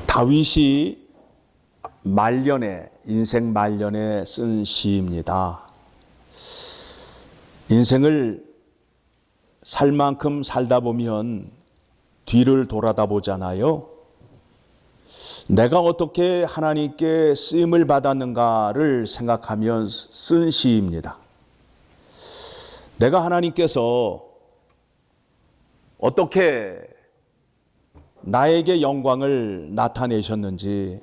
다윗이 인생 말년에 쓴 시입니다. 인생을 살 만큼 살다 보면 뒤를 돌아다 보잖아요. 내가 어떻게 하나님께 쓰임을 받았는가를 생각하며 쓴 시입니다. 내가 하나님께서 어떻게 나에게 영광을 나타내셨는지,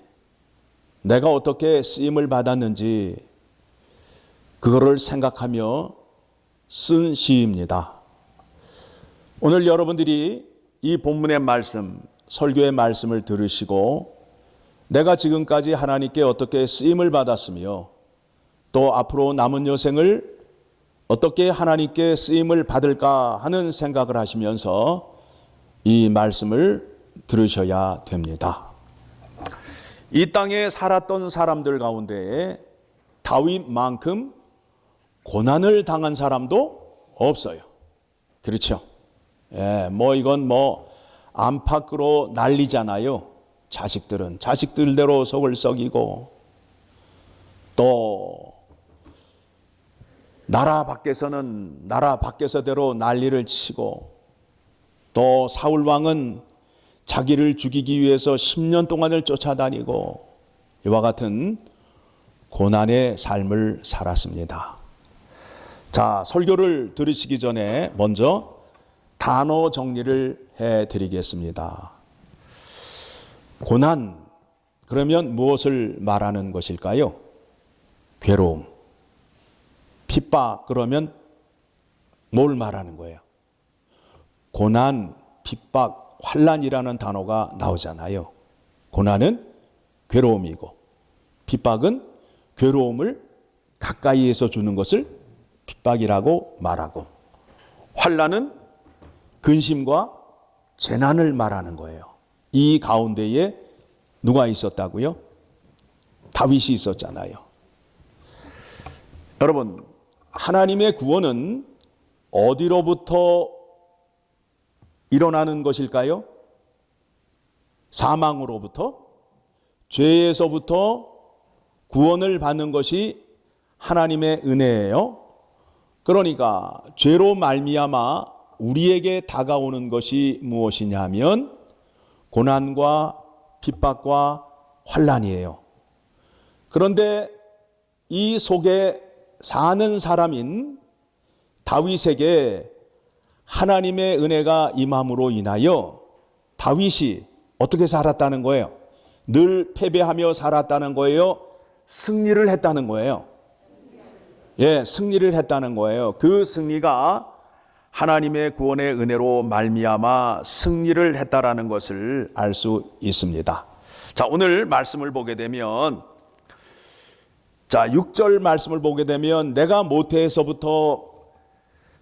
내가 어떻게 쓰임을 받았는지 그거를 생각하며 쓴 시입니다. 오늘 여러분들이 이 본문의 말씀, 설교의 말씀을 들으시고 내가 지금까지 하나님께 어떻게 쓰임을 받았으며 또 앞으로 남은 여생을 어떻게 하나님께 쓰임을 받을까 하는 생각을 하시면서 이 말씀을 들으셔야 됩니다. 이 땅에 살았던 사람들 가운데 다윗만큼 고난을 당한 사람도 없어요. 그렇죠? 이건 안팎으로 난리잖아요. 자식들은 자식들대로 속을 썩이고, 또 나라 밖에서는 나라 밖에서대로 난리를 치고, 또 사울 왕은 자기를 죽이기 위해서 10년 동안을 쫓아다니고 이와 같은 고난의 삶을 살았습니다. 자, 설교를 들으시기 전에 먼저 단어 정리를 해드리겠습니다. 고난, 그러면 무엇을 말하는 것일까요? 괴로움. 핍박, 그러면 뭘 말하는 거예요? 고난, 핍박, 환난이라는 단어가 나오잖아요. 고난은 괴로움이고 핍박은 괴로움을 가까이에서 주는 것을 핍박이라고 말하고, 환난은 근심과 재난을 말하는 거예요. 이 가운데에 누가 있었다고요? 다윗이 있었잖아요. 여러분, 하나님의 구원은 어디로부터 일어나는 것일까요? 사망으로부터, 죄에서부터 구원을 받는 것이 하나님의 은혜예요. 그러니까 죄로 말미암아 우리에게 다가오는 것이 무엇이냐면 고난과 핍박과 환난이에요. 그런데 이 속에 사는 사람인 다윗에게 하나님의 은혜가 임함으로 인하여 다윗이 어떻게 살았다는 거예요? 늘 패배하며 살았다는 거예요? 승리를 했다는 거예요? 승리를 했다는 거예요. 그 승리가 하나님의 구원의 은혜로 말미암아 승리를 했다라는 것을 알 수 있습니다. 자, 오늘 말씀을 보게 되면, 6절 말씀을 보게 되면 내가 모태에서부터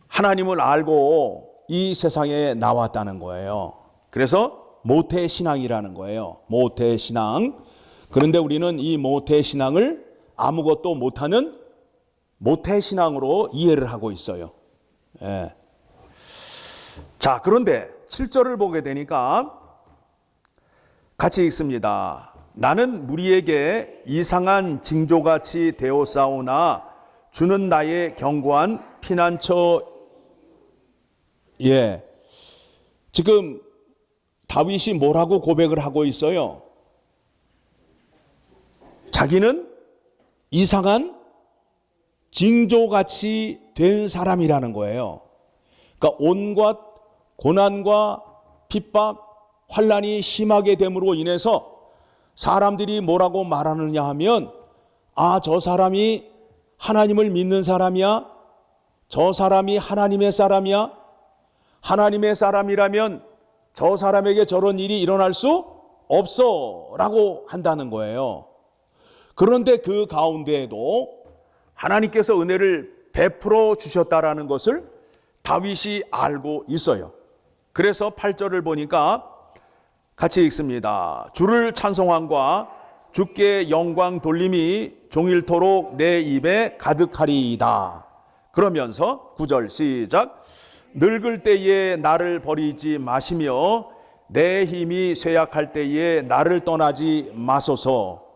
하나님을 알고 이 세상에 나왔다는 거예요. 그래서 모태신앙이라는 거예요. 모태신앙. 그런데 우리는 이 모태신앙을 아무것도 못하는 모태신앙으로 이해를 하고 있어요. 자, 그런데 7절을 보게 되니까 같이 읽습니다. 나는 무리에게 이상한 징조같이 되어싸우나 주는 나의 견고한 피난처. 지금 다윗이 뭐라고 고백을 하고 있어요? 자기는 이상한 징조같이 된 사람이라는 거예요. 그러니까 온갖 고난과 핍박, 환난이 심하게 됨으로 인해서 사람들이 뭐라고 말하느냐 하면, 저 사람이 하나님을 믿는 사람이야? 저 사람이 하나님의 사람이야? 하나님의 사람이라면 저 사람에게 저런 일이 일어날 수 없어 라고 한다는 거예요. 그런데 그 가운데에도 하나님께서 은혜를 베풀어 주셨다라는 것을 다윗이 알고 있어요. 그래서 8절을 보니까 같이 읽습니다. 주를 찬송함과 주께 영광 돌림이 종일토록 내 입에 가득하리이다. 그러면서 9절 시작. 늙을 때에 나를 버리지 마시며 내 힘이 쇠약할 때에 나를 떠나지 마소서.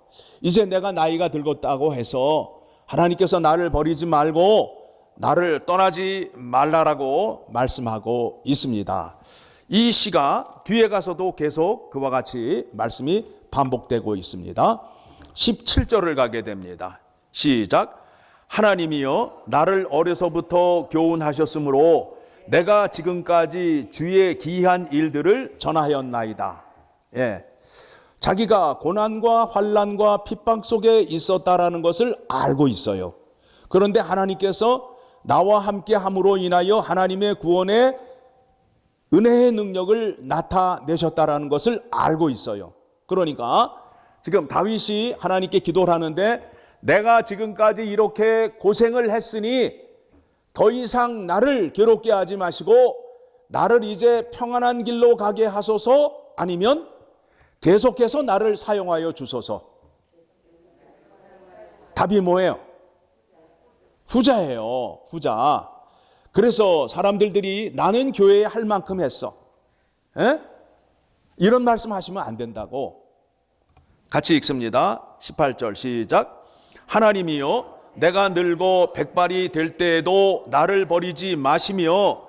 이제 내가 나이가 들었다고 해서 하나님께서 나를 버리지 말고 나를 떠나지 말라라고 말씀하고 있습니다. 이 시가 뒤에 가서도 계속 그와 같이 말씀이 반복되고 있습니다. 17절을 가게 됩니다. 시작. 하나님이여 나를 어려서부터 교훈하셨으므로 내가 지금까지 주의 기이한 일들을 전하였나이다. 예. 자기가 고난과 환난과 핍박 속에 있었다라는 것을 알고 있어요. 그런데 하나님께서 나와 함께 함으로 인하여 하나님의 구원의 은혜의 능력을 나타내셨다라는 것을 알고 있어요. 그러니까 지금 다윗이 하나님께 기도를 하는데 내가 지금까지 이렇게 고생을 했으니 더 이상 나를 괴롭게 하지 마시고 나를 이제 평안한 길로 가게 하소서, 아니면 계속해서 나를 사용하여 주소서. 답이 뭐예요? 후자예요. 후자. 그래서 사람들이 나는 교회에 할 만큼 했어. 에? 이런 말씀 하시면 안 된다고. 같이 읽습니다. 18절 시작. 하나님이여 내가 늙어 백발이 될 때에도 나를 버리지 마시며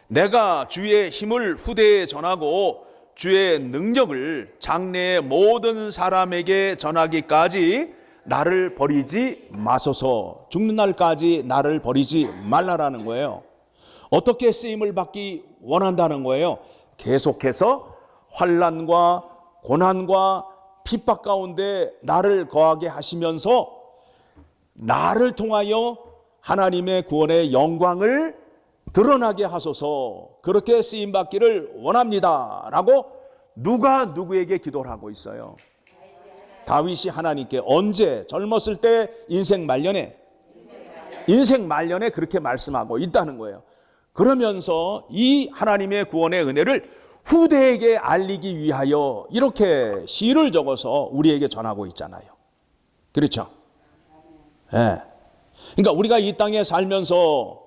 내가 주의 힘을 후대에 전하고 주의 능력을 장래의 모든 사람에게 전하기까지 나를 버리지 마소서. 죽는 날까지 나를 버리지 말라라는 거예요. 어떻게 쓰임을 받기 원한다는 거예요? 계속해서 환난과 고난과 핍박 가운데 나를 거하게 하시면서 나를 통하여 하나님의 구원의 영광을 드러나게 하소서. 그렇게 쓰임 받기를 원합니다 라고 누가 누구에게 기도를 하고 있어요? 다윗이 하나님께 언제? 젊었을 때 인생 말년에 그렇게 말씀하고 있다는 거예요. 그러면서 이 하나님의 구원의 은혜를 후대에게 알리기 위하여 이렇게 시를 적어서 우리에게 전하고 있잖아요. 그렇죠? 예. 그러니까 우리가 이 땅에 살면서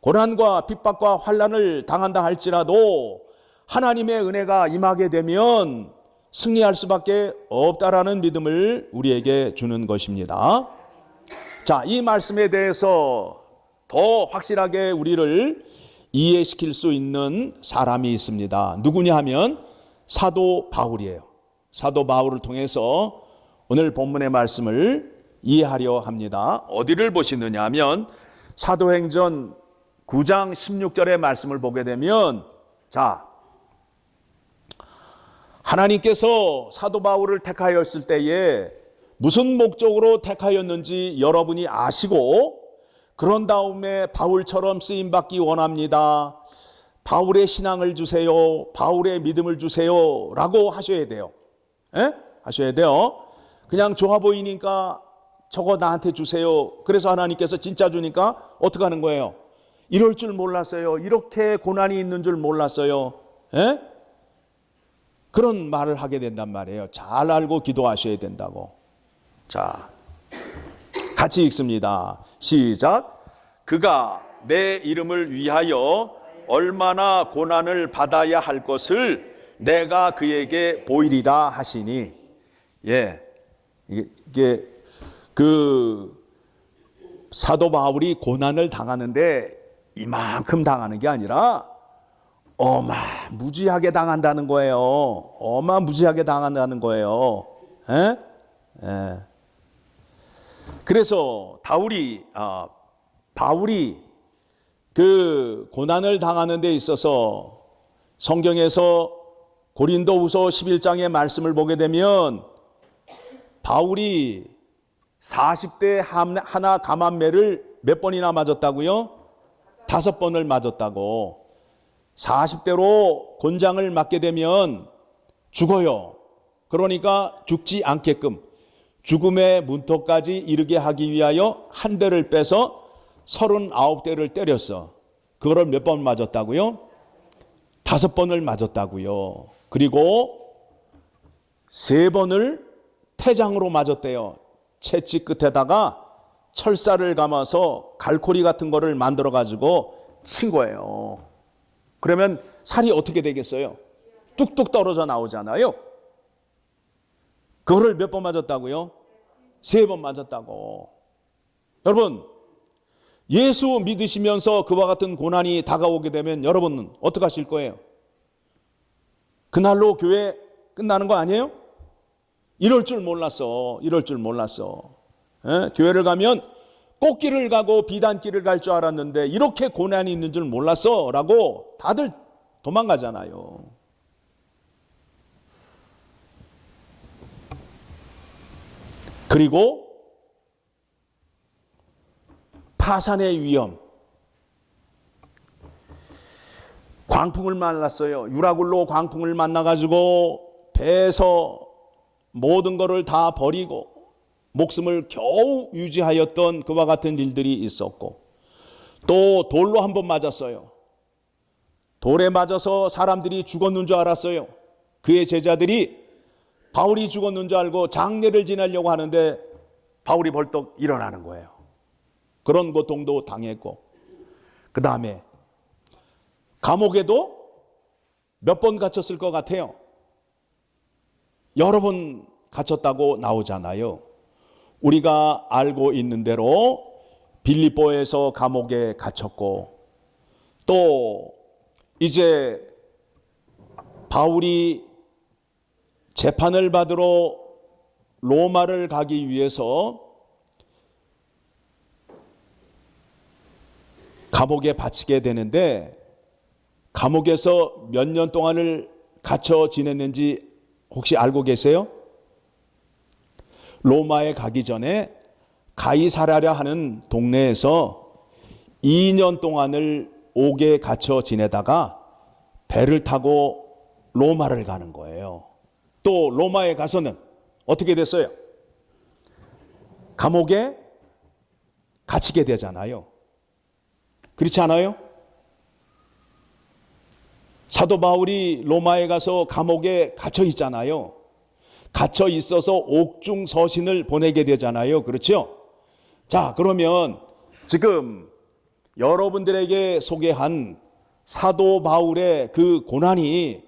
고난과 핍박과 환난을 당한다 할지라도 하나님의 은혜가 임하게 되면 승리할 수밖에 없다라는 믿음을 우리에게 주는 것입니다. 자, 이 말씀에 대해서 더 확실하게 우리를 이해시킬 수 있는 사람이 있습니다. 누구냐 하면 사도 바울이에요. 사도 바울을 통해서 오늘 본문의 말씀을 이해하려 합니다. 어디를 보시느냐 하면 사도행전 9장 16절의 말씀을 보게 되면, 자, 하나님께서 사도 바울을 택하였을 때에 무슨 목적으로 택하였는지 여러분이 아시고, 그런 다음에 바울처럼 쓰임받기 원합니다, 바울의 신앙을 주세요, 바울의 믿음을 주세요 라고 하셔야 돼요. 에? 하셔야 돼요. 그냥 좋아 보이니까 저거 나한테 주세요. 그래서 하나님께서 진짜 주니까 어떻게 하는 거예요? 이럴 줄 몰랐어요. 이렇게 고난이 있는 줄 몰랐어요. 에? 그런 말을 하게 된단 말이에요. 잘 알고 기도하셔야 된다고. 자, 같이 읽습니다. 시작. 그가 내 이름을 위하여 얼마나 고난을 받아야 할 것을 내가 그에게 보이리라 하시니. 예, 이게 그 사도 바울이 고난을 당하는데 이만큼 당하는 게 아니라 어마무지하게 당한다는 거예요. 어마무지하게 당한다는 거예요. 에? 예. 그래서 바울이 그 고난을 당하는 데 있어서 성경에서 고린도후서 11장의 말씀을 보게 되면 바울이 40대 하나 감암매를 몇 번이나 맞았다고요? 5번을 맞았다고. 40대로 곤장을 맞게 되면 죽어요. 그러니까 죽지 않게끔 죽음의 문턱까지 이르게 하기 위하여 한 대를 빼서 39대를 때렸어. 그거를 몇 번 맞았다고요? 5번을 맞았다고요. 그리고 3번을 태장으로 맞았대요. 채찍 끝에다가 철사를 감아서 갈고리 같은 거를 만들어 가지고 친 거예요. 그러면 살이 어떻게 되겠어요? 뚝뚝 떨어져 나오잖아요. 그거를 몇 번 맞았다고요? 3번 맞았다고. 여러분, 예수 믿으시면서 그와 같은 고난이 다가오게 되면 여러분은 어떻게 하실 거예요? 그날로 교회 끝나는 거 아니에요? 이럴 줄 몰랐어. 이럴 줄 몰랐어. 교회를 가면 꽃길을 가고 비단길을 갈 줄 알았는데 이렇게 고난이 있는 줄 몰랐어 라고 다들 도망가잖아요. 그리고 파산의 위험. 광풍을 만났어요. 유라굴로 광풍을 만나가지고 배에서 모든 것을 다 버리고 목숨을 겨우 유지하였던 그와 같은 일들이 있었고, 또 돌로 한 번 맞았어요. 돌에 맞아서 사람들이 죽었는 줄 알았어요. 그의 제자들이 바울이 죽었는 줄 알고 장례를 지내려고 하는데 바울이 벌떡 일어나는 거예요. 그런 고통도 당했고, 그 다음에 감옥에도 몇 번 갇혔을 것 같아요. 여러 번 갇혔다고 나오잖아요. 우리가 알고 있는 대로 빌립보에서 감옥에 갇혔고, 또 이제 바울이 재판을 받으러 로마를 가기 위해서 감옥에 바치게 되는데, 감옥에서 몇 년 동안을 갇혀 지냈는지 혹시 알고 계세요? 로마에 가기 전에 가이사랴라 하는 동네에서 2년 동안을 옥에 갇혀 지내다가 배를 타고 로마를 가는 거예요. 또 로마에 가서는 어떻게 됐어요? 감옥에 갇히게 되잖아요. 그렇지 않아요? 사도 바울이 로마에 가서 감옥에 갇혀 있잖아요. 갇혀 있어서 옥중 서신을 보내게 되잖아요. 그렇죠? 자, 그러면 지금 여러분들에게 소개한 사도 바울의 그 고난이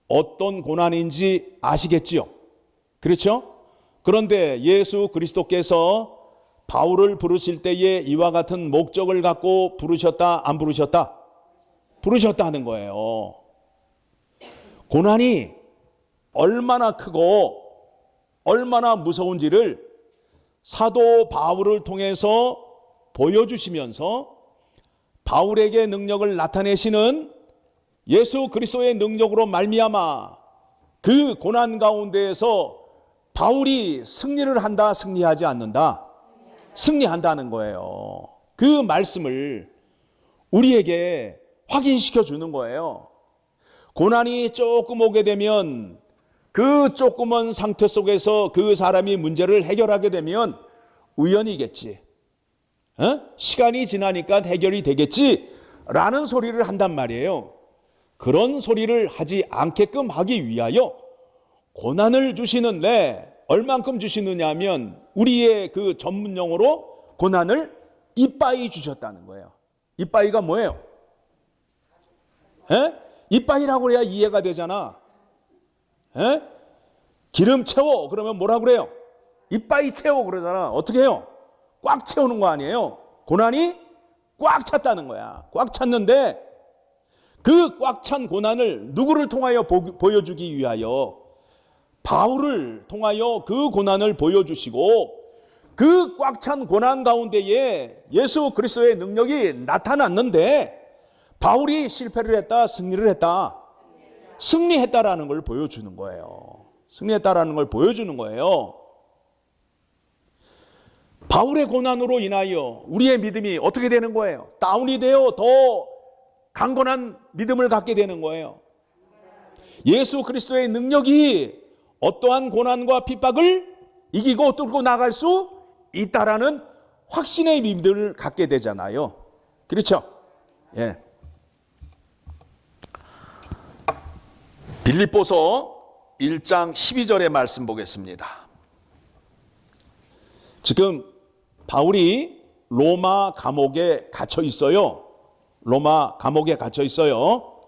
어떤 고난인지 아시겠지요? 그렇죠? 그런데 예수 그리스도께서 바울을 부르실 때에 이와 같은 목적을 갖고 부르셨다, 안 부르셨다? 부르셨다는 거예요. 고난이 얼마나 크고 얼마나 무서운지를 사도 바울을 통해서 보여주시면서 바울에게 능력을 나타내시는 예수 그리스도의 능력으로 말미암아 그 고난 가운데에서 바울이 승리를 한다, 승리하지 않는다? 승리한다는 거예요. 그 말씀을 우리에게 확인시켜 주는 거예요. 고난이 조금 오게 되면 그 조그만 상태 속에서 그 사람이 문제를 해결하게 되면 우연이겠지. 시간이 지나니까 해결이 되겠지 라는 소리를 한단 말이에요. 그런 소리를 하지 않게끔 하기 위하여 고난을 주시는데 얼만큼 주시느냐 하면 우리의 그 전문 용어로 고난을 이빠이 주셨다는 거예요. 이빠이가 뭐예요? 이빠이라고 해야 이해가 되잖아. 기름 채워 그러면 뭐라 그래요? 이빠이 채워 그러잖아. 어떻게 해요? 꽉 채우는 거 아니에요? 고난이 꽉 찼다는 거야. 꽉 찼는데 그 꽉 찬 고난을 누구를 통하여 보여주기 위하여 바울을 통하여 그 고난을 보여주시고 그 꽉 찬 고난 가운데에 예수 그리스도의 능력이 나타났는데 바울이 실패를 했다, 승리를 했다? 승리했다라는 걸 보여주는 거예요. 승리했다라는 걸 보여주는 거예요. 바울의 고난으로 인하여 우리의 믿음이 어떻게 되는 거예요? 다운이 되어 더 강건한 믿음을 갖게 되는 거예요. 예수 그리스도의 능력이 어떠한 고난과 핍박을 이기고 뚫고 나갈 수 있다라는 확신의 믿음을 갖게 되잖아요. 그렇죠? 예. 빌립보서 1장 12절의 말씀 보겠습니다. 지금 바울이 로마 감옥에 갇혀 있어요. 로마 감옥에 갇혀 있어요.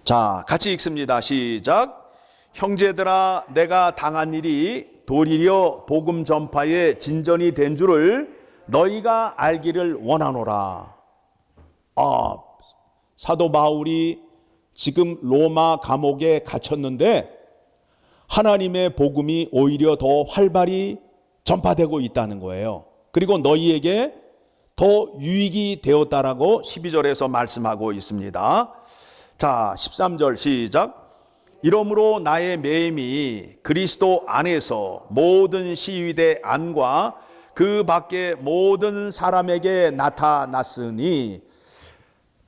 자, 같이 읽습니다. 시작. 형제들아, 내가 당한 일이 도리어 복음 전파의 진전이 된 줄을 너희가 알기를 원하노라. 사도 바울이 지금 로마 감옥에 갇혔는데 하나님의 복음이 오히려 더 활발히 전파되고 있다는 거예요. 그리고 너희에게 더 유익이 되었다라고 12절에서 말씀하고 있습니다. 자, 13절 시작. 이러므로 나의 매임이 그리스도 안에서 모든 시위대 안과 그 밖에 모든 사람에게 나타났으니,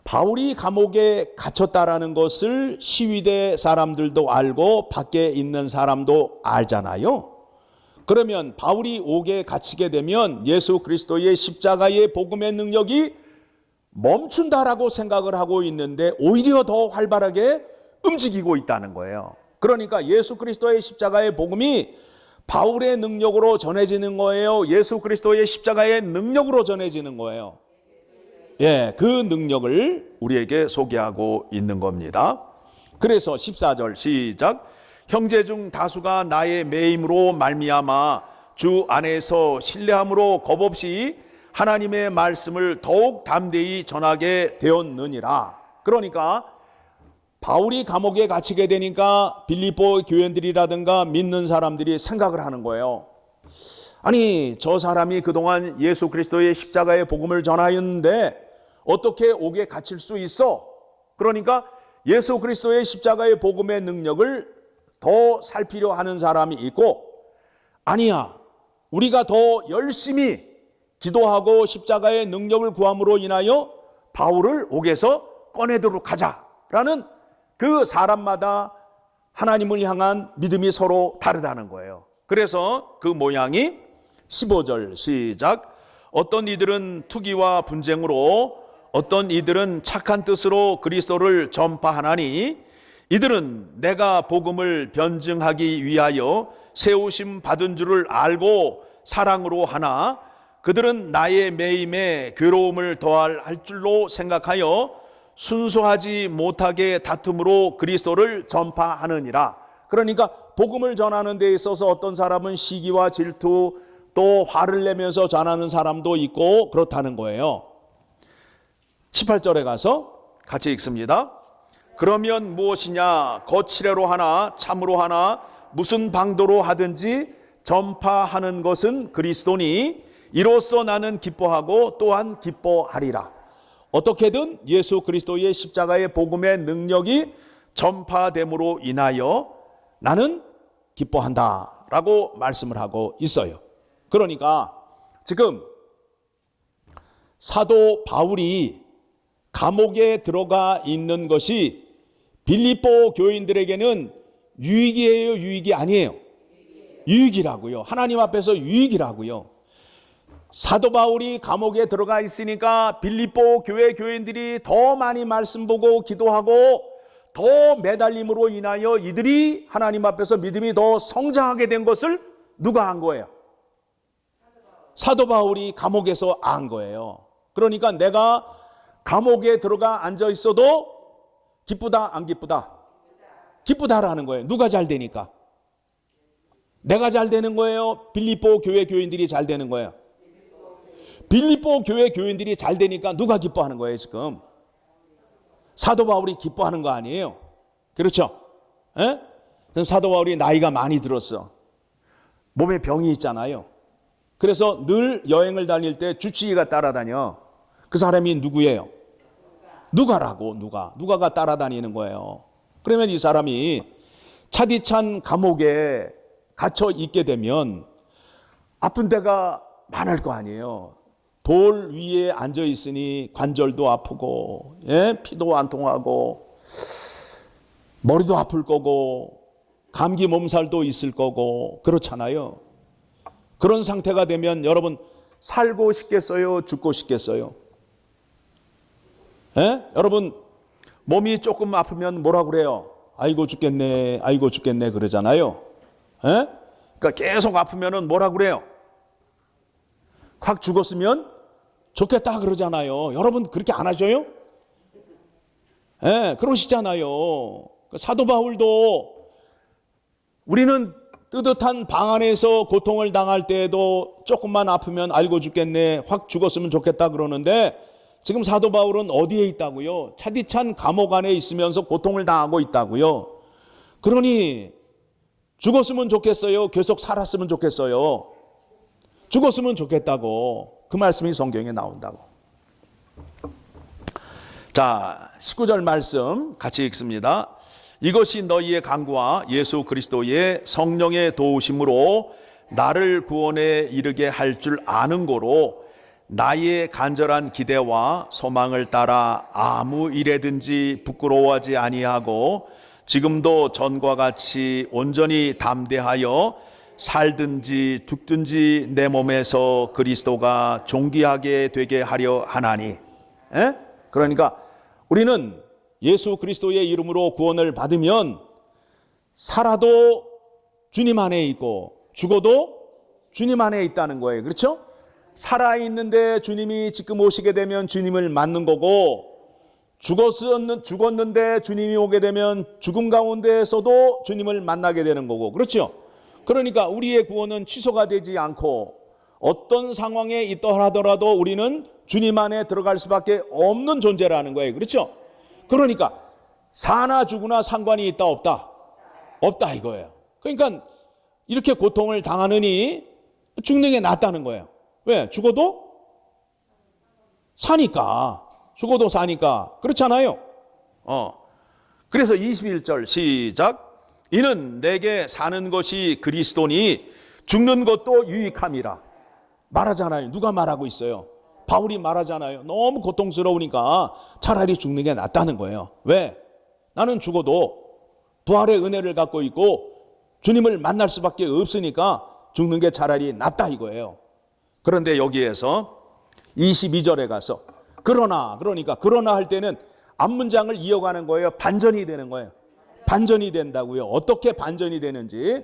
바울이 감옥에 갇혔다라는 것을 시위대 사람들도 알고 밖에 있는 사람도 알잖아요. 그러면 바울이 옥에 갇히게 되면 예수 그리스도의 십자가의 복음의 능력이 멈춘다라고 생각을 하고 있는데 오히려 더 활발하게 움직이고 있다는 거예요. 그러니까 예수 그리스도의 십자가의 복음이 바울의 능력으로 전해지는 거예요? 예수 그리스도의 십자가의 능력으로 전해지는 거예요? 예, 그 능력을 우리에게 소개하고 있는 겁니다. 그래서 14절 시작. 형제 중 다수가 나의 매임으로 말미암아 주 안에서 신뢰함으로 겁없이 하나님의 말씀을 더욱 담대히 전하게 되었느니라. 그러니까 바울이 감옥에 갇히게 되니까 빌립보 교인들이라든가 믿는 사람들이 생각을 하는 거예요. 아니, 저 사람이 그동안 예수 그리스도의 십자가의 복음을 전하였는데 어떻게 옥에 갇힐 수 있어? 그러니까 예수 그리스도의 십자가의 복음의 능력을 더 살피려 하는 사람이 있고, 아니야, 우리가 더 열심히 기도하고 십자가의 능력을 구함으로 인하여 바울을 옥에서 꺼내도록 하자라는 그 사람마다 하나님을 향한 믿음이 서로 다르다는 거예요. 그래서 그 모양이 15절 시작. 어떤 이들은 투기와 분쟁으로, 어떤 이들은 착한 뜻으로 그리스도를 전파하나니, 이들은 내가 복음을 변증하기 위하여 세우심 받은 줄을 알고 사랑으로 하나, 그들은 나의 매임에 괴로움을 더할 줄로 생각하여 순수하지 못하게 다툼으로 그리스도를 전파하느니라. 그러니까 복음을 전하는 데 있어서 어떤 사람은 시기와 질투, 또 화를 내면서 전하는 사람도 있고 그렇다는 거예요. 18절에 가서 같이 읽습니다. 그러면 무엇이냐? 거칠애로 하나 참으로 하나 무슨 방도로 하든지 전파하는 것은 그리스도니, 이로써 나는 기뻐하고 또한 기뻐하리라. 어떻게든 예수 그리스도의 십자가의 복음의 능력이 전파됨으로 인하여 나는 기뻐한다 라고 말씀을 하고 있어요. 그러니까 지금 사도 바울이 감옥에 들어가 있는 것이 빌립보 교인들에게는 유익이에요, 유익이 아니에요? 유익이라고요. 하나님 앞에서 유익이라고요. 사도 바울이 감옥에 들어가 있으니까 빌립보 교회 교인들이 더 많이 말씀 보고 기도하고 더 매달림으로 인하여 이들이 하나님 앞에서 믿음이 더 성장하게 된 것을 누가 한 거예요? 사도 바울이 감옥에서 안 거예요. 그러니까 내가 감옥에 들어가 앉아 있어도 기쁘다, 안 기쁘다? 기쁘다라는 거예요. 누가 잘 되니까? 내가 잘 되는 거예요? 빌립보 교회 교인들이 잘 되는 거예요? 빌립보 교회 교인들이 잘 되니까 누가 기뻐하는 거예요, 지금? 사도 바울이 기뻐하는 거 아니에요? 그렇죠? 에? 사도 바울이 나이가 많이 들었어. 몸에 병이 있잖아요. 그래서 늘 여행을 다닐 때 주치의가 따라다녀. 그 사람이 누구예요? 누가라고, 누가가 따라다니는 거예요. 그러면 이 사람이 차디찬 감옥에 갇혀 있게 되면 아픈 데가 많을 거 아니에요. 돌 위에 앉아 있으니 관절도 아프고, 예? 피도 안 통하고, 머리도 아플 거고, 감기 몸살도 있을 거고, 그렇잖아요. 그런 상태가 되면 여러분 살고 싶겠어요? 죽고 싶겠어요? 예? 여러분 몸이 조금 아프면 뭐라 그래요? 아이고 죽겠네, 아이고 죽겠네 그러잖아요. 예? 그러니까 계속 아프면은 뭐라 그래요? 확 죽었으면 좋겠다 그러잖아요. 여러분 그렇게 안 하셔요? 예, 그러시잖아요. 사도 바울도 우리는 뜨뜻한 방 안에서 고통을 당할 때에도 조금만 아프면 알고 죽겠네, 확 죽었으면 좋겠다 그러는데, 지금 사도 바울은 어디에 있다고요? 차디찬 감옥 안에 있으면서 고통을 당하고 있다고요. 그러니 죽었으면 좋겠어요? 계속 살았으면 좋겠어요? 죽었으면 좋겠다고. 그 말씀이 성경에 나온다고. 자, 19절 말씀 같이 읽습니다. 이것이 너희의 간구와 예수 그리스도의 성령의 도우심으로 나를 구원에 이르게 할 줄 아는 고로 나의 간절한 기대와 소망을 따라 아무 일에든지 부끄러워하지 아니하고 지금도 전과 같이 온전히 담대하여 살든지 죽든지 내 몸에서 그리스도가 존귀하게 되게 하려 하나니. 에? 그러니까 우리는 예수 그리스도의 이름으로 구원을 받으면 살아도 주님 안에 있고 죽어도 주님 안에 있다는 거예요. 그렇죠? 살아있는데 주님이 지금 오시게 되면 주님을 맞는 거고, 죽었는데 주님이 오게 되면 죽음 가운데에서도 주님을 만나게 되는 거고. 그렇죠? 그러니까 우리의 구원은 취소가 되지 않고 어떤 상황에 있다 하더라도 우리는 주님 안에 들어갈 수밖에 없는 존재라는 거예요. 그렇죠? 그러니까 사나 죽으나 상관이 있다 없다? 없다 이거예요. 그러니까 이렇게 고통을 당하느니 죽는 게 낫다는 거예요. 왜? 죽어도 사니까. 죽어도 사니까. 그렇잖아요. 그래서 21절 시작. 이는 내게 사는 것이 그리스도니 죽는 것도 유익함이라. 말하잖아요. 누가 말하고 있어요? 바울이 말하잖아요. 너무 고통스러우니까 차라리 죽는 게 낫다는 거예요. 왜? 나는 죽어도 부활의 은혜를 갖고 있고 주님을 만날 수밖에 없으니까 죽는 게 차라리 낫다 이거예요. 그런데 여기에서 22절에 가서 그러니까 그러나 할 때는 앞문장을 이어가는 거예요. 반전이 되는 거예요. 반전이 된다고요. 어떻게 반전이 되는지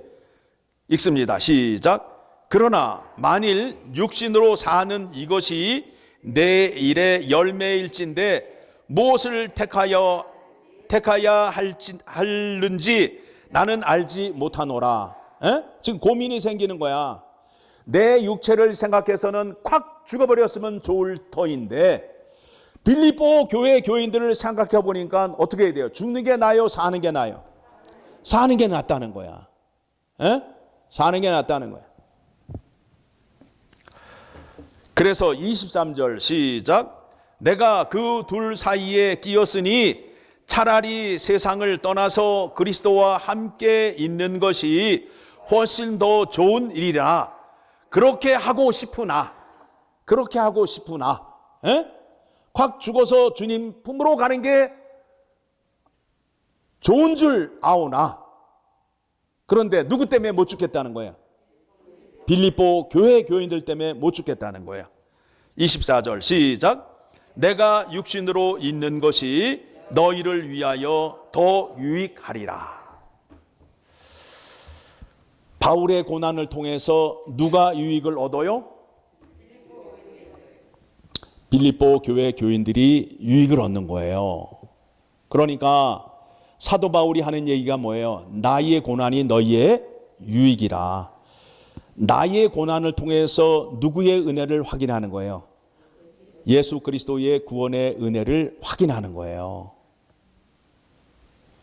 읽습니다. 시작. 그러나 만일 육신으로 사는 이것이 내 일의 열매일진데 무엇을 택하야 할는지 나는 알지 못하노라. 에? 지금 고민이 생기는 거야. 내 육체를 생각해서는 콱 죽어버렸으면 좋을 터인데 빌립보 교회 교인들을 생각해 보니까 어떻게 해야 돼요? 죽는 게 나아요? 사는 게 나아요? 사는 게 낫다는 거야. 에? 사는 게 낫다는 거야. 그래서 23절 시작. 내가 그 둘 사이에 끼었으니 차라리 세상을 떠나서 그리스도와 함께 있는 것이 훨씬 더 좋은 일이라. 그렇게 하고 싶으나 에? 확 죽어서 주님 품으로 가는 게 좋은 줄 아오나. 그런데 누구 때문에 못 죽겠다는 거야? 빌립보 교회 교인들 때문에 못 죽겠다는 거야. 24절 시작. 내가 육신으로 있는 것이 너희를 위하여 더 유익하리라. 바울의 고난을 통해서 누가 유익을 얻어요? 빌립보 교회 교인들이 유익을 얻는 거예요. 그러니까 사도 바울이 하는 얘기가 뭐예요? 나의 고난이 너희의 유익이라. 나의 고난을 통해서 누구의 은혜를 확인하는 거예요? 예수 그리스도의 구원의 은혜를 확인하는 거예요.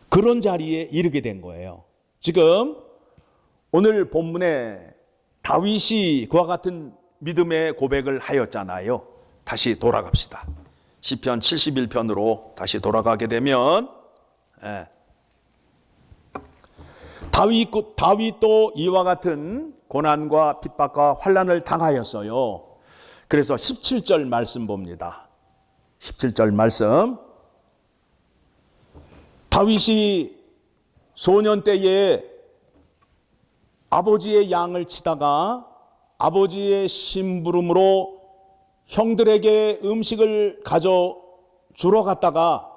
그런 자리에 이르게 된 거예요. 지금 오늘 본문에 다윗이 그와 같은 믿음의 고백을 하였잖아요. 다시 돌아갑시다. 시편 71편으로 다시 돌아가게 되면 다윗도 이와 같은 고난과 핍박과 환난을 당하였어요. 그래서 17절 말씀 봅니다. 17절 말씀. 다윗이 소년 때에 아버지의 양을 치다가 아버지의 심부름으로 형들에게 음식을 가져 주러 갔다가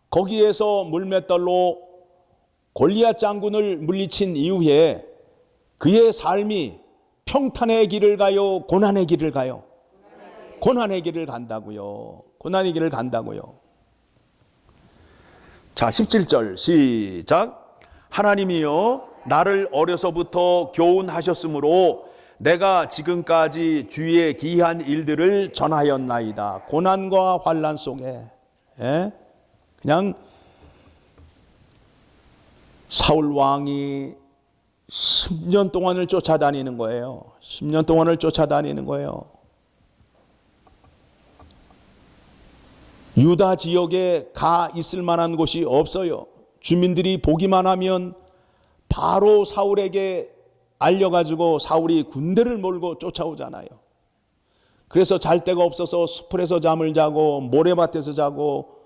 거기에서 물맷돌로 골리앗 장군을 물리친 이후에 그의 삶이 평탄의 길을 가요? 고난의 길을 가요? 고난의 길을 간다고요. 고난의 길을 간다고요. 자, 17절 시작. 하나님이여 나를 어려서부터 교훈하셨으므로 내가 지금까지 주의 기이한 일들을 전하였나이다. 고난과 환난 속에 그냥 사울 왕이 10년 동안을 쫓아다니는 거예요. 10년 동안을 쫓아다니는 거예요. 유다 지역에 가 있을 만한 곳이 없어요. 주민들이 보기만 하면 바로 사울에게 알려가지고 사울이 군대를 몰고 쫓아오잖아요. 그래서 잘 데가 없어서 숲에서 잠을 자고 모래밭에서 자고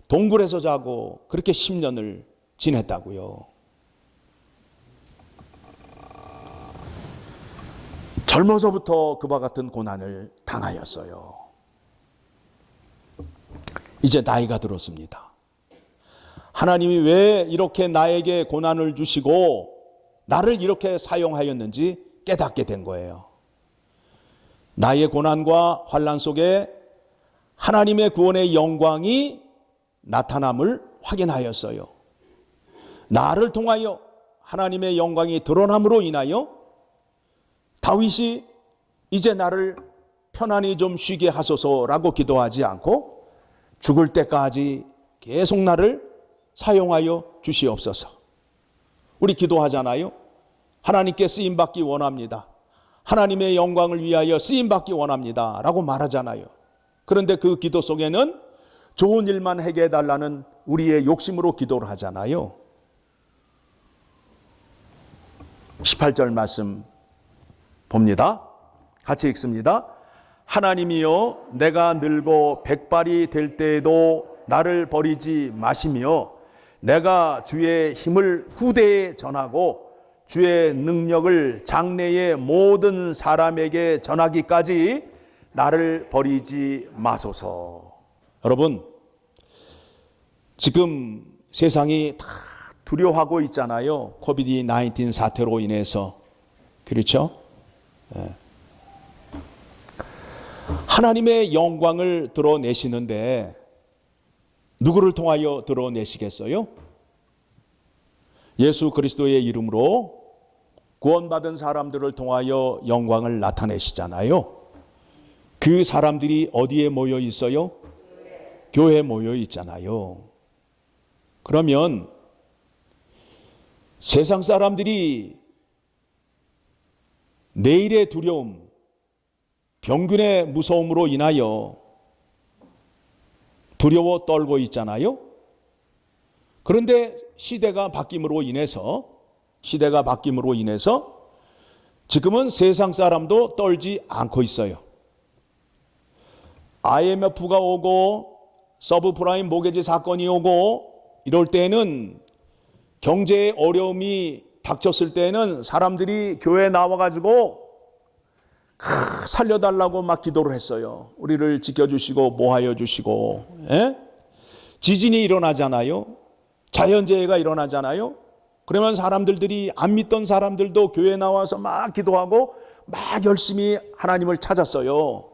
동굴에서 자고 그렇게 10년을 지냈다고요. 젊어서부터 그와 같은 고난을 당하였어요. 이제 나이가 들었습니다. 하나님이 왜 이렇게 나에게 고난을 주시고 나를 이렇게 사용하였는지 깨닫게 된 거예요. 나의 고난과 환난 속에 하나님의 구원의 영광이 나타남을 확인하였어요. 나를 통하여 하나님의 영광이 드러남으로 인하여 다윗이 이제 나를 편안히 좀 쉬게 하소서라고 기도하지 않고 죽을 때까지 계속 나를 사용하여 주시옵소서. 우리 기도하잖아요. 하나님께 쓰임받기 원합니다. 하나님의 영광을 위하여 쓰임받기 원합니다 라고 말하잖아요. 그런데 그 기도 속에는 좋은 일만 하게 해달라는 우리의 욕심으로 기도를 하잖아요. 18절 말씀 봅니다. 같이 읽습니다. 하나님이여 내가 늙어 백발이 될 때에도 나를 버리지 마시며 내가 주의 힘을 후대에 전하고 주의 능력을 장래의 모든 사람에게 전하기까지 나를 버리지 마소서. 여러분, 지금 세상이 다 두려워하고 있잖아요. 코비드-19 사태로 인해서. 그렇죠? 하나님의 영광을 드러내시는데 누구를 통하여 드러내시겠어요? 예수 그리스도의 이름으로 구원받은 사람들을 통하여 영광을 나타내시잖아요. 그 사람들이 어디에 모여 있어요? 교회에 모여 있잖아요. 그러면 세상 사람들이 내일의 두려움, 병균의 무서움으로 인하여 두려워 떨고 있잖아요. 그런데 시대가 바뀜으로 인해서 지금은 세상 사람도 떨지 않고 있어요. IMF가 오고 서브프라임 모기지 사건이 오고 이럴 때는 경제의 어려움이 닥쳤을 때는 사람들이 교회에 나와가지고 살려달라고 막 기도를 했어요. 우리를 지켜주시고 모하여 주시고. 지진이 일어나잖아요. 자연재해가 일어나잖아요. 그러면 사람들이 안 믿던 사람들도 교회에 나와서 막 기도하고 막 열심히 하나님을 찾았어요.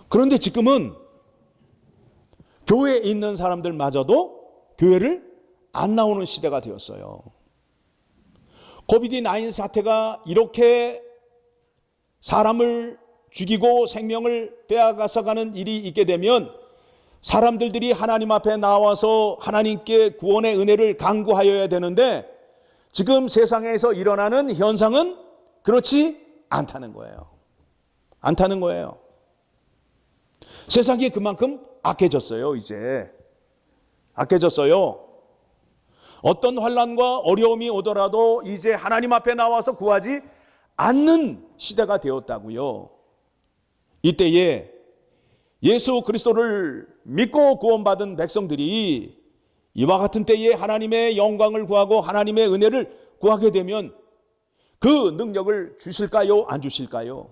그런데 지금은 교회에 있는 사람들마저도 교회를 안 나오는 시대가 되었어요. 코비드-19 사태가 이렇게 사람을 죽이고 생명을 빼앗아가는 일이 있게 되면 사람들이 하나님 앞에 나와서 하나님께 구원의 은혜를 간구하여야 되는데 지금 세상에서 일어나는 현상은 그렇지 않다는 거예요. 않다는 거예요. 세상이 그만큼 악해졌어요. 이제 악해졌어요. 어떤 환난과 어려움이 오더라도 이제 하나님 앞에 나와서 구하지 않는 시대가 되었다고요. 이때에 예수 그리스도를 믿고 구원받은 백성들이 이와 같은 때에 하나님의 영광을 구하고 하나님의 은혜를 구하게 되면 그 능력을 주실까요? 안 주실까요?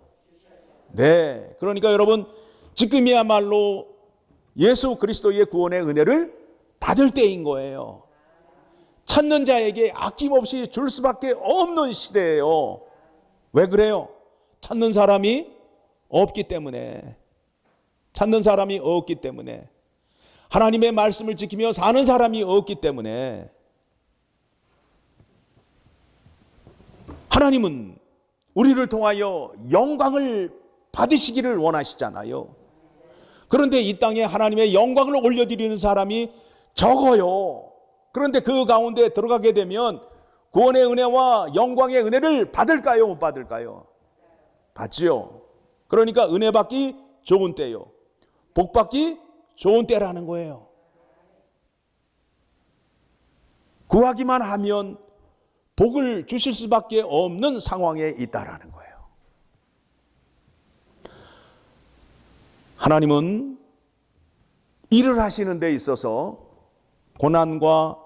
네. 그러니까 여러분, 지금이야말로 예수 그리스도의 구원의 은혜를 받을 때인 거예요. 찾는 자에게 아낌없이 줄 수밖에 없는 시대예요. 왜 그래요? 찾는 사람이 없기 때문에. 찾는 사람이 없기 때문에. 하나님의 말씀을 지키며 사는 사람이 없기 때문에 하나님은 우리를 통하여 영광을 받으시기를 원하시잖아요. 그런데 이 땅에 하나님의 영광을 올려드리는 사람이 적어요. 그런데 그 가운데 들어가게 되면 구원의 은혜와 영광의 은혜를 받을까요? 못 받을까요? 받지요. 그러니까 은혜 받기 좋은 때요, 복 받기 좋은 때라는 거예요. 구하기만 하면 복을 주실 수밖에 없는 상황에 있다라는 거예요. 하나님은 일을 하시는 데 있어서 고난과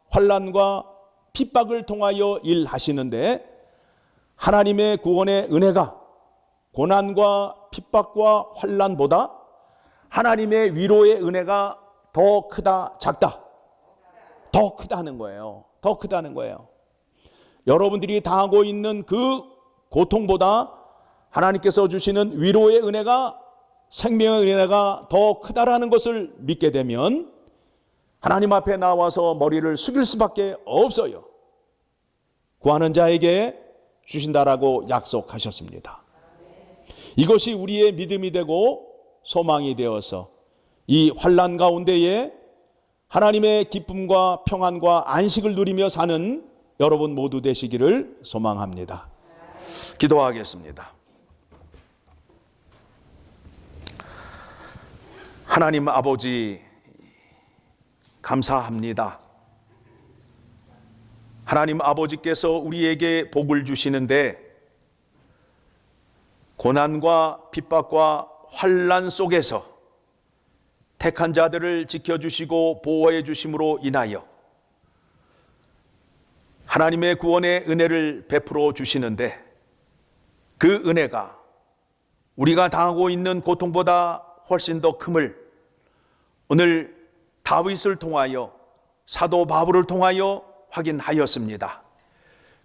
환난과 핍박을 통하여 일하시는데, 하나님의 구원의 은혜가 고난과 핍박과 환난보다 하나님의 위로의 은혜가 더 크다, 작다? 더 크다는 거예요. 더 크다는 거예요. 여러분들이 당하고 있는 그 고통보다 하나님께서 주시는 위로의 은혜가, 생명의 은혜가 더 크다라는 것을 믿게 되면 하나님 앞에 나와서 머리를 숙일 수밖에 없어요. 구하는 자에게 주신다라고 약속하셨습니다. 이것이 우리의 믿음이 되고 소망이 되어서 이 환난 가운데에 하나님의 기쁨과 평안과 안식을 누리며 사는 여러분 모두 되시기를 소망합니다. 기도하겠습니다. 하나님 아버지, 감사합니다. 하나님 아버지께서 우리에게 복을 주시는데 고난과 핍박과 환난 속에서 택한 자들을 지켜주시고 보호해 주심으로 인하여 하나님의 구원의 은혜를 베풀어 주시는데, 그 은혜가 우리가 당하고 있는 고통보다 훨씬 더 큼을 오늘 다윗을 통하여, 사도 바울을 통하여 확인하였습니다.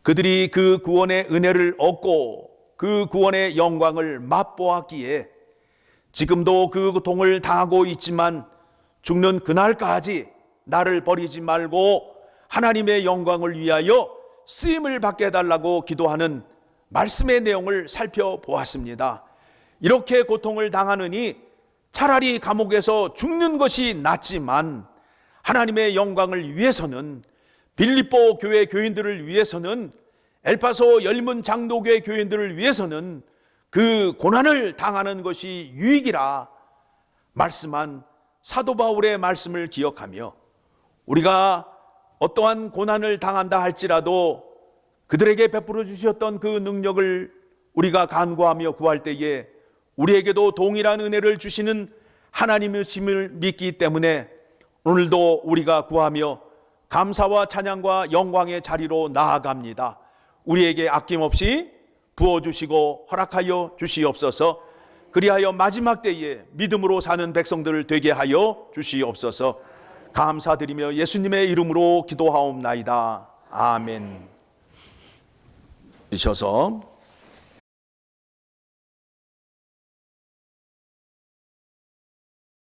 그들이 그 구원의 은혜를 얻고 그 구원의 영광을 맛보았기에 지금도 그 고통을 당하고 있지만 죽는 그날까지 나를 버리지 말고 하나님의 영광을 위하여 쓰임을 받게 해달라고 기도하는 말씀의 내용을 살펴보았습니다. 이렇게 고통을 당하느니 차라리 감옥에서 죽는 것이 낫지만 하나님의 영광을 위해서는, 빌립보 교회 교인들을 위해서는, 엘파소 열문 장로교회 교인들을 위해서는 그 고난을 당하는 것이 유익이라 말씀한 사도 바울의 말씀을 기억하며, 우리가 어떠한 고난을 당한다 할지라도 그들에게 베풀어 주셨던 그 능력을 우리가 간구하며 구할 때에 우리에게도 동일한 은혜를 주시는 하나님이심을 믿기 때문에 오늘도 우리가 구하며 감사와 찬양과 영광의 자리로 나아갑니다. 우리에게 아낌없이 부어주시고 허락하여 주시옵소서. 그리하여 마지막 때에 믿음으로 사는 백성들을 되게 하여 주시옵소서. 감사드리며 예수님의 이름으로 기도하옵나이다. 아멘. 주셔서